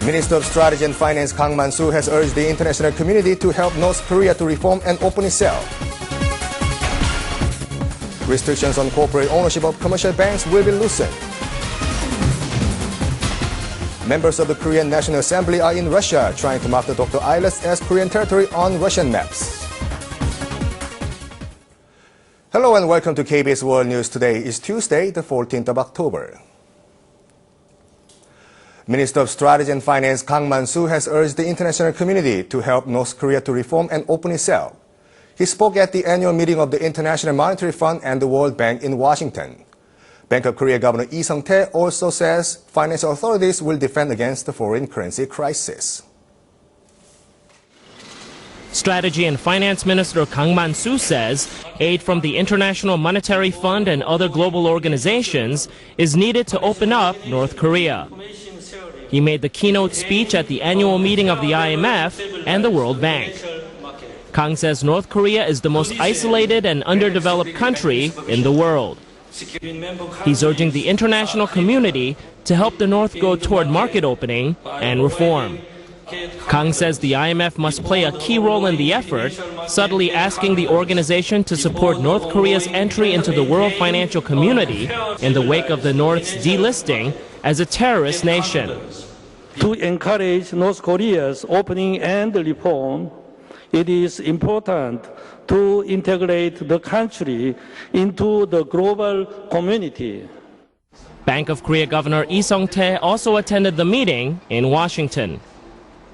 Minister of Strategy and Finance Kang Man-soo has urged the international community to help North Korea to reform and open itself. Restrictions on corporate ownership of commercial banks will be loosened. Members of the Korean National Assembly are in Russia trying to mark the Dokdo Islets as Korean territory on Russian maps. Hello and welcome to KBS World News Today. It's Tuesday, the 14th of October. Minister of Strategy and Finance Kang Man-soo has urged the international community to help North Korea to reform and open itself. He spoke at the annual meeting of the International Monetary Fund and the World Bank in Washington. Bank of Korea Governor Lee Sung-tae also says financial authorities will defend against the foreign currency crisis. Strategy and Finance Minister Kang Man-soo says aid from the International Monetary Fund and other global organizations is needed to open up North Korea. He made the keynote speech at the annual meeting of the IMF and the World Bank. Kang says North Korea is the most isolated and underdeveloped country in the world. He's urging the international community to help the North go toward market opening and reform. Kang says the IMF must play a key role in the effort, subtly asking the organization to support North Korea's entry into the world financial community in the wake of the North's delisting as a terrorist nation. To encourage North Korea's opening and reform, it is important to integrate the country into the global community. Bank of Korea Governor Lee Sung-tae also attended the meeting in Washington.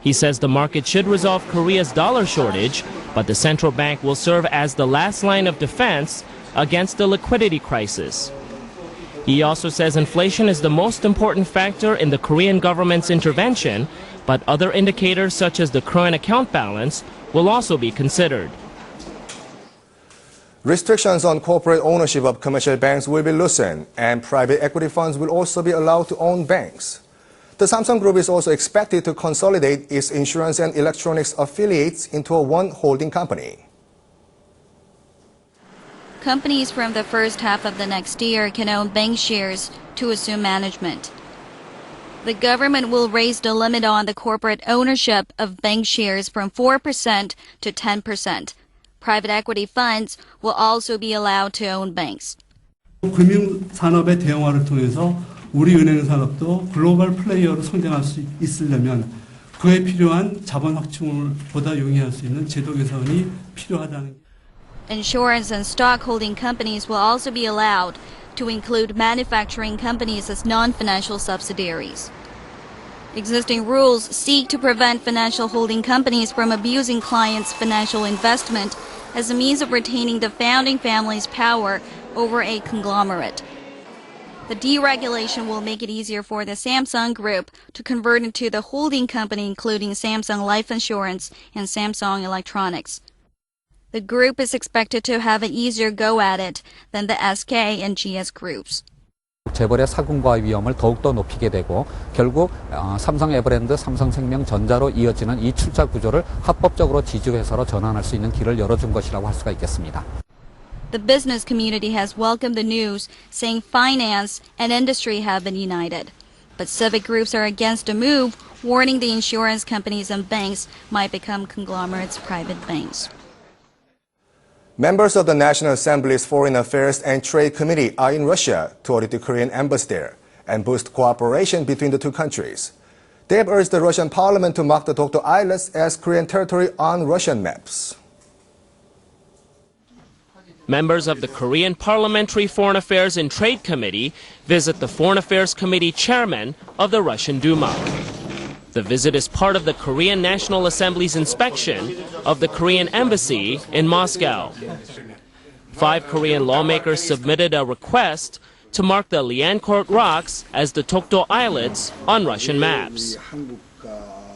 He says the market should resolve Korea's dollar shortage, but the central bank will serve as the last line of defense against the liquidity crisis. He also says inflation is the most important factor in the Korean government's intervention, but other indicators such as the current account balance will also be considered. Restrictions on corporate ownership of commercial banks will be loosened, and private equity funds will also be allowed to own banks. The Samsung Group is also expected to consolidate its insurance and electronics affiliates into one holding company. Companies from the first half of the next year can own bank shares to assume management. The government will raise the limit on the corporate ownership of bank shares from 4% to 10%. Private equity funds will also be allowed to own banks. 금융산업의 대형화를 통해서 우리 은행 산업도 글로벌 플레이어로 성장할 수 있으려면 그에 필요한 자본 확충을 보다 용이할 수 있는 제도 개선이 필요하다는. Insurance and stock holding companies will also be allowed to include manufacturing companies as non-financial subsidiaries. Existing rules seek to prevent financial holding companies from abusing clients' financial investment as a means of retaining the founding family's power over a conglomerate. The deregulation will make it easier for the Samsung Group to convert into the holding company, including Samsung Life Insurance and Samsung Electronics. The group is expected to have an easier go at it than the SK and GS groups. 재벌의 사금과 위험을 더욱더 높이게 되고 결국 삼성 에버랜드, 삼성생명전자로 이어지는 이 출자 구조를 합법적으로 지주회사로 전환할 수 있는 길을 열어준 것이라고 할 수가 있겠습니다. The business community has welcomed the news, saying finance and industry have been united. But civic groups are against the move, warning the insurance companies and banks might become conglomerates' private banks. Members of the National Assembly's Foreign Affairs and Trade Committee are in Russia to audit the Korean embassy there and boost cooperation between the two countries. They have urged the Russian parliament to mark the Dokdo Islets as Korean territory on Russian maps. Members of the Korean Parliamentary Foreign Affairs and Trade Committee visit the Foreign Affairs Committee chairman of the Russian Duma. The visit is part of the Korean National Assembly's inspection of the Korean embassy in Moscow. 5 Korean lawmakers submitted a request to mark the Liancourt rocks as the Dokdo Islets on Russian maps.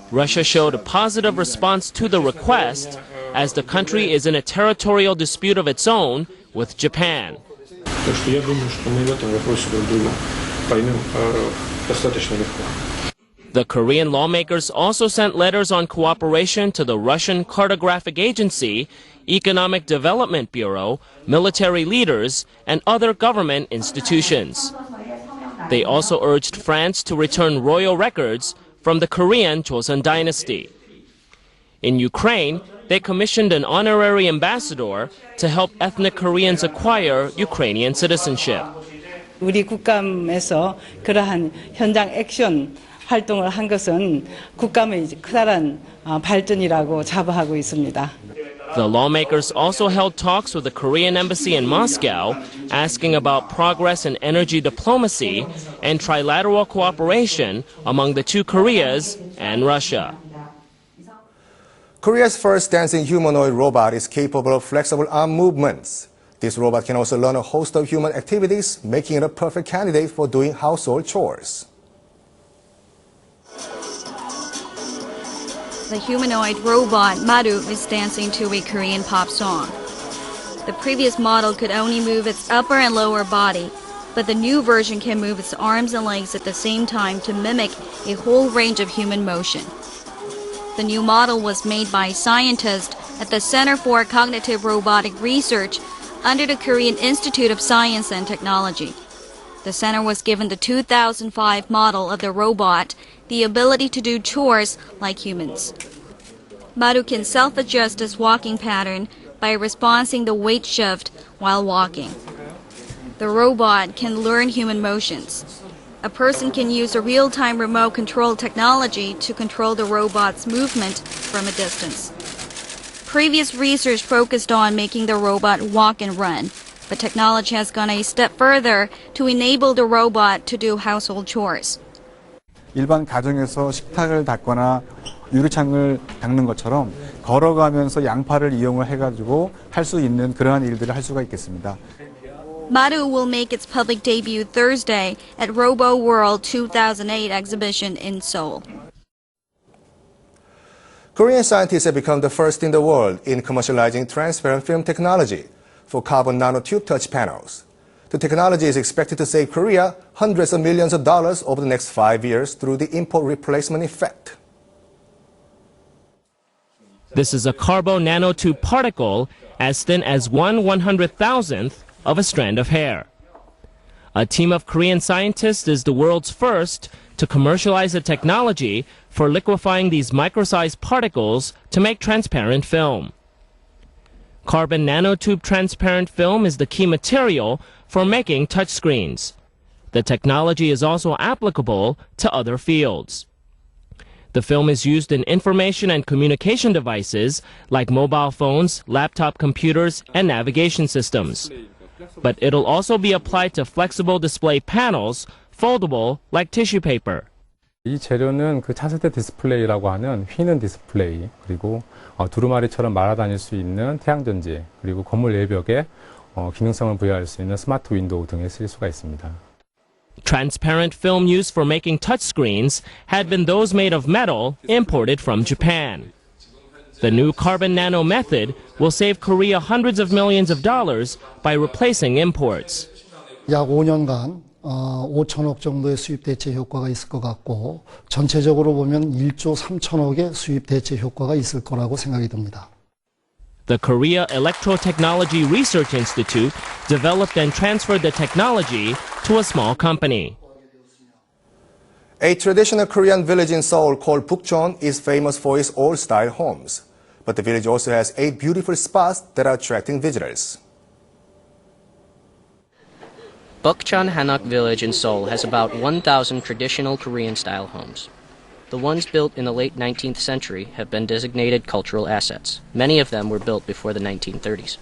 Russia showed a positive response to the request as the country is in a territorial dispute of its own with Japan. The Korean lawmakers also sent letters on cooperation to the Russian Cartographic Agency, Economic Development Bureau, military leaders, and other government institutions. They also urged France to return royal records from the Korean Joseon dynasty. In Ukraine, they commissioned an honorary ambassador to help ethnic Koreans acquire Ukrainian citizenship. 우리 국감에서 그러한 현장 액션 활동을 한 것은 국감의 커다란 발전이라고 자부하고 있습니다. The lawmakers also held talks with the Korean embassy in Moscow, asking about progress in energy diplomacy and trilateral cooperation among the two Koreas and Russia. Korea's first dancing humanoid robot is capable of flexible arm movements. This robot can also learn a host of human activities, making it a perfect candidate for doing household chores. The humanoid robot Maru is dancing to a Korean pop song. The previous model could only move its upper and lower body, but the new version can move its arms and legs at the same time to mimic a whole range of human motion. The new model was made by scientists at the Center for Cognitive Robotic Research under the Korean Institute of Science and Technology. The center was given the 2005 model of the robot, the ability to do chores like humans. Maru can self-adjust its walking pattern by responding the weight shift while walking. The robot can learn human motions. A person can use a real-time remote control technology to control the robot's movement from a distance. Previous research focused on making the robot walk and run, but technology has gone a step further to enable the robot to do household chores. 일반 가정에서 식탁을 닦거나 유리창을 닦는 것처럼 걸어가면서 양팔을 이용을 해가지고 할 수 있는 그러한 일들을 할 수가 있겠습니다. Maru will make its public debut Thursday at Robo World 2008 exhibition in Seoul. Korean scientists have become the first in the world in commercializing transparent film technology for carbon nanotube touch panels. The technology is expected to save Korea hundreds of millions of dollars over the next 5 years through the import replacement effect. This is a carbon nanotube particle as thin as 1/100,000th of a strand of hair. A team of Korean scientists is the world's first to commercialize a technology for liquefying these micro-sized particles to make transparent film. Carbon nanotube transparent film is the key material for making touchscreens. The technology is also applicable to other fields. The film is used in information and communication devices like mobile phones, laptop computers, and navigation systems. But it'll also be applied to flexible display panels, foldable like tissue paper. 이 재료는 그 차세대 디스플레이라고 하는 휘는 디스플레이, 그리고 두루마리처럼 말아다닐 수 있는 태양전지, 그리고 건물 외벽에 기능성을 부여할 수 있는 스마트 윈도우 등에 쓸 수가 있습니다. Transparent film used for making touchscreens had been those made of metal imported from Japan. The new carbon nano method will save Korea hundreds of millions of dollars by replacing imports. 약 5년간 5천억 정도의 수입 대체 효과가 있을 것 같고 전체적으로 보면 1조 3천억의 수입 대체 효과가 있을 거라고 생각이 듭니다. The Korea Electrotechnology Research Institute developed and transferred the technology to a small company. A traditional Korean village in Seoul called Bukchon is famous for its old-style homes. But the village also has 8 beautiful spots that are attracting visitors. Bukchon Hanok Village in Seoul has about 1,000 traditional Korean-style homes. The ones built in the late 19th century have been designated cultural assets. Many of them were built before the 1930s.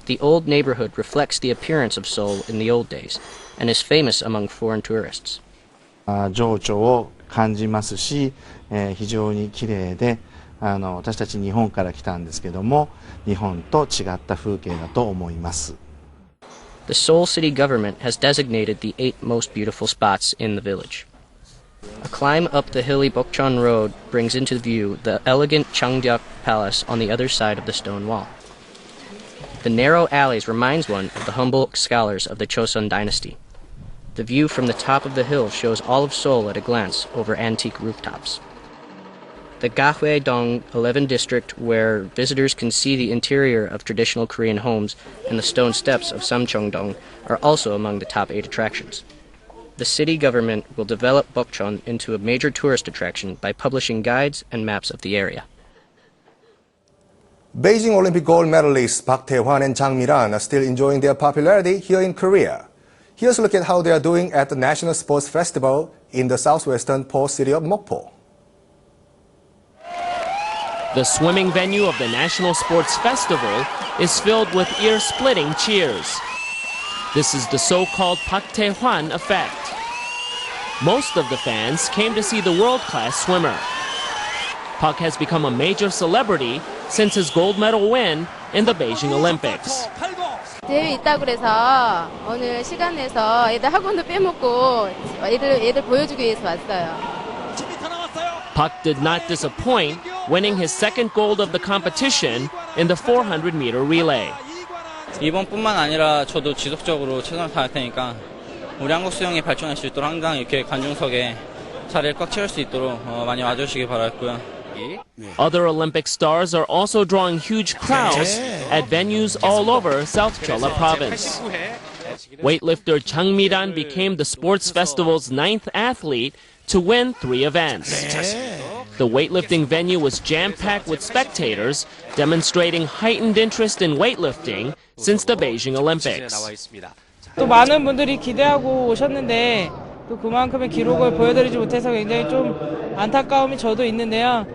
The old neighborhood reflects the appearance of Seoul in the old days and is famous among foreign tourists. 情緒を感じますし、非常に綺麗で、私たち日本から来たんですけども、日本と違った風景だと思います。The Seoul city government has designated the 8 most beautiful spots in the village. A climb up the hilly Bukchon Road brings into view the elegant Cheongdeok Palace on the other side of the stone wall. The narrow alleys reminds one of the humble scholars of the Joseon dynasty. The view from the top of the hill shows all of Seoul at a glance over antique rooftops. The Gahwae-dong 11 district, where visitors can see the interior of traditional Korean homes and the stone steps of Samcheongdong, are also among the top 8 attractions. the city government will develop Bokcheon into a major tourist attraction by publishing guides and maps of the area. Beijing Olympic gold medalists Park Tae-hwan and Jang Mi-ran are still enjoying their popularity here in Korea. Here's a look at how they are doing at the National Sports Festival in the southwestern port city of Mokpo. The swimming venue of the National Sports Festival is filled with ear-splitting cheers. This is the so-called Park Tae-hwan effect. Most of the fans came to see the world-class swimmer. Park has become a major celebrity since his gold medal win in the Beijing Olympics. 대회 있다고 그래서 오늘 시간 내서 애들 학원도 빼먹고 애들 보여주기 위해서 왔어요. Park did not disappoint, winning his second gold of the competition in the 400-meter relay. 이번뿐만 아니라 저도 지속적으로 최선을 다할 테니까 우리 한국 수영이 발전할 수 있도록 항상 이렇게 관중석에 자리를 꽉 채울 수 있도록 많이 와주시기 바라고요. Other Olympic stars are also drawing huge crowds at venues all over South Jeolla Province. Weightlifter Jang Mi-ran became the sports festival's 9th athlete to win 3 events. The weightlifting venue was jam-packed with spectators, demonstrating heightened interest in weightlifting since the Beijing Olympics. 또 많은 분들이 기대하고 오셨는데 또 그만큼의 기록을 보여드리지 못해서 굉장히 좀 안타까움이 저도 있는데요.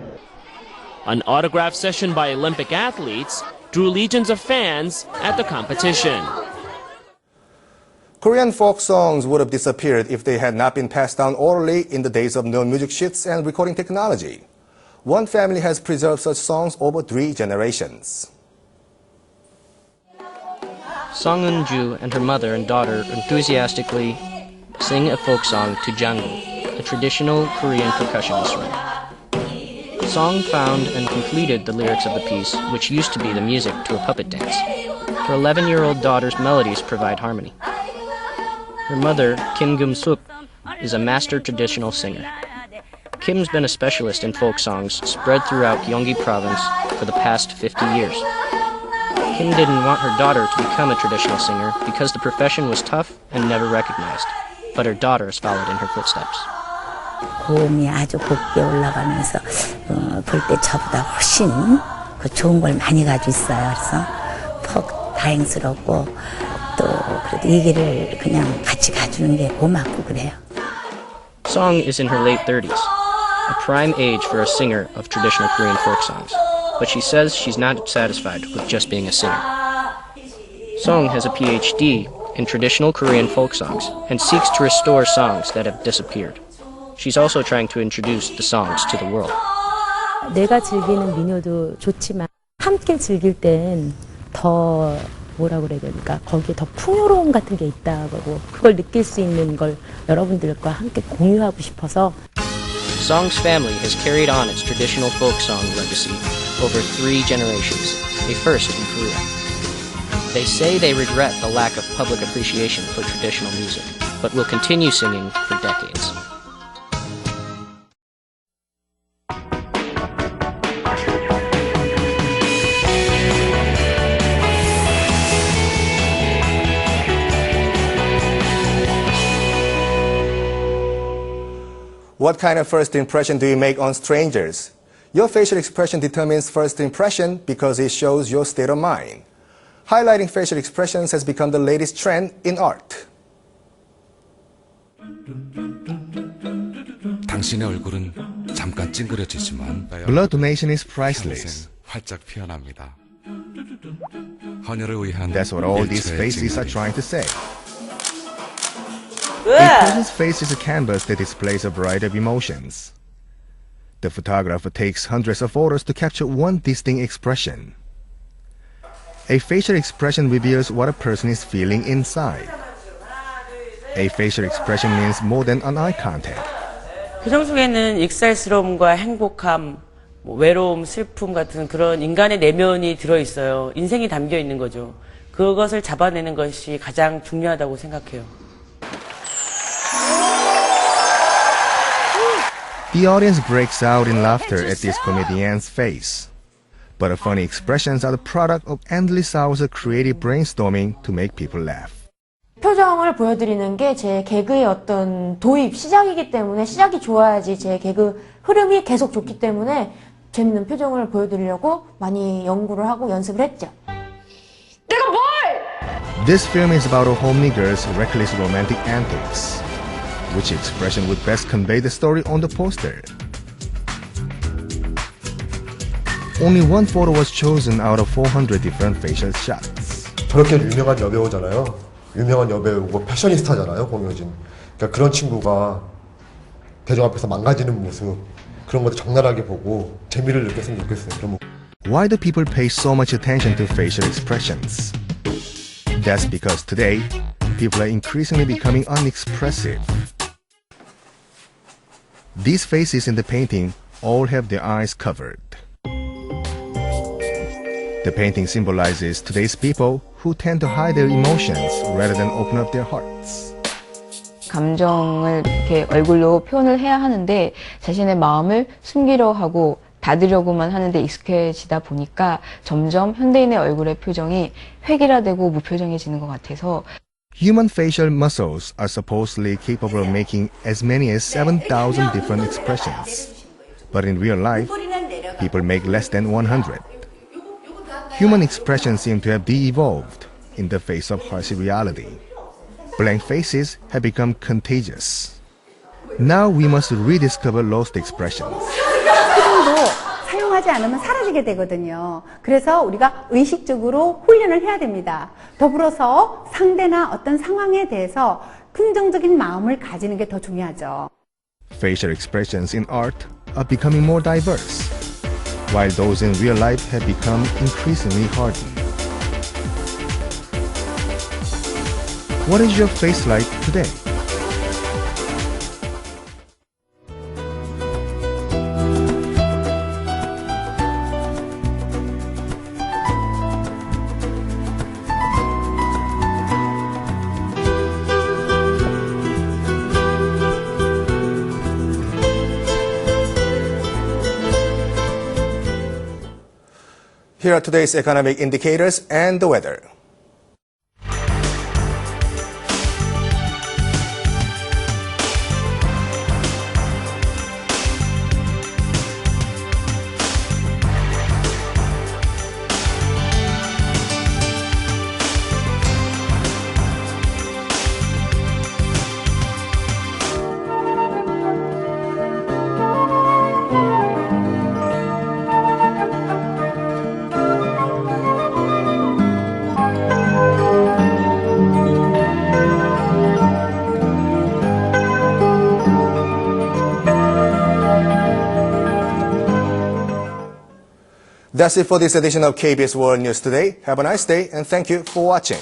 An autograph session by Olympic athletes drew legions of fans at the competition. Korean folk songs would have disappeared if they had not been passed down orally in the days of no music sheets and recording technology. One family has preserved such songs over 3 generations. Song Eun-ju and her mother and daughter enthusiastically sing a folk song to jangu, a traditional Korean percussion instrument. The song found and completed the lyrics of the piece, which used to be the music to a puppet dance. Her 11-year-old daughter's melodies provide harmony. Her mother, Kim Gum-suk, is a master traditional singer. Kim's been a specialist in folk songs spread throughout Gyeonggi province for the past 50 years. Kim didn't want her daughter to become a traditional singer because the profession was tough and never recognized, but her daughter has followed in her footsteps. 고음이 아주 곱게 올라가면서 볼 때 저보다 훨씬 좋은 걸 많이 가지고 있어요. 그래서 퍽 다행스럽고 또 그래도 이 길을 그냥 같이 가주는 게 고맙고 그래요. Song is in her late 30s, a prime age for a singer of traditional Korean folk songs, but she says she's not satisfied with just being a singer. Song has a PhD in traditional Korean folk songs and seeks to restore songs that have disappeared. She's also trying to introduce the songs to the world. 내가 즐기는 민요도 좋지만 함께 즐길 땐 더 뭐라 그래야 되니까 거기에 더 풍요로움 같은 게 있다고 그걸 느낄 수 있는 걸 여러분들과 함께 공유하고 싶어서. Song's family has carried on its traditional folk song legacy over 3 generations, a first in Korea. They say they regret the lack of public appreciation for traditional music, but will continue singing for decades. What kind of first impression do you make on strangers? Your facial expression determines first impression because it shows your state of mind. Highlighting facial expressions has become the latest trend in art. 당신의 얼굴은 잠깐 찡그려지지만 Blood donation is priceless. 활짝 피어납니다. 헌혈을 위한 That's what all these faces are trying to say. A person's face is a canvas that displays a variety of emotions. The photographer takes hundreds of photos to capture one distinct expression. A facial expression reveals what a person is feeling inside. A facial expression means more than an eye contact. 표정 속에는 익살스러움과 행복함, 외로움, 슬픔 같은 그런 인간의 내면이 들어있어요. 인생이 담겨 있는 거죠. 그것을 잡아내는 것이 가장 중요하다고 생각해요. The audience breaks out in laughter at this comedian's face. But the funny expressions are the product of endless hours of creative brainstorming to make people laugh. 표정을 보여드리는 게 제 개그의 어떤 도입, 시작이기 때문에 시작이 좋아야지 제 개그 흐름이 계속 좋기 때문에 재밌는 표정을 보여드리려고 많이 연구를 하고 연습을 했죠. 내가 뭘! This film is about a homely girl's reckless romantic antics. Which expression would best convey the story on the poster? Only one photo was chosen out of 400 different facial shots. 저렇게 유명한 여배우잖아요. 유명한 여배우고 패셔니스타잖아요, 공효진. 그러니까 그런 친구가 대중 앞에서 망가지는 모습, 그런 것도 적나라하게 보고 재미를 느꼈으면 좋겠어요. Why do people pay so much attention to facial expressions? That's because today, people are increasingly becoming unexpressive. These faces in the painting all have their eyes covered. The painting symbolizes today's people who tend to hide their emotions rather than open up their hearts. 감정을 이렇게 얼굴로 표현을 해야 하는데 자신의 마음을 숨기려 하고 닫으려고만 하는데 익숙해지다 보니까 점점 현대인의 얼굴의 표정이 획일화되고 무표정해지는 것 같아서 Human facial muscles are supposedly capable of making as many as 7,000 different expressions. But in real life, people make less than 100. Human expressions seem to have de-evolved in the face of harsh reality. Blank faces have become contagious. Now we must rediscover lost expressions. 표정도 사용하지 않으면 사라지게 되거든요. 그래서 우리가 의식적으로 훈련을 해야 됩니다. 더불어서 상대나 어떤 상황에 대해서 긍정적인 마음을 가지는 게 더 중요하죠. Facial expressions in art are becoming more diverse, while those in real life have become increasingly hardened. What is your face like today? Here are today's economic indicators and the weather. That's it for this edition of KBS World News Today. Have a nice day and thank you for watching.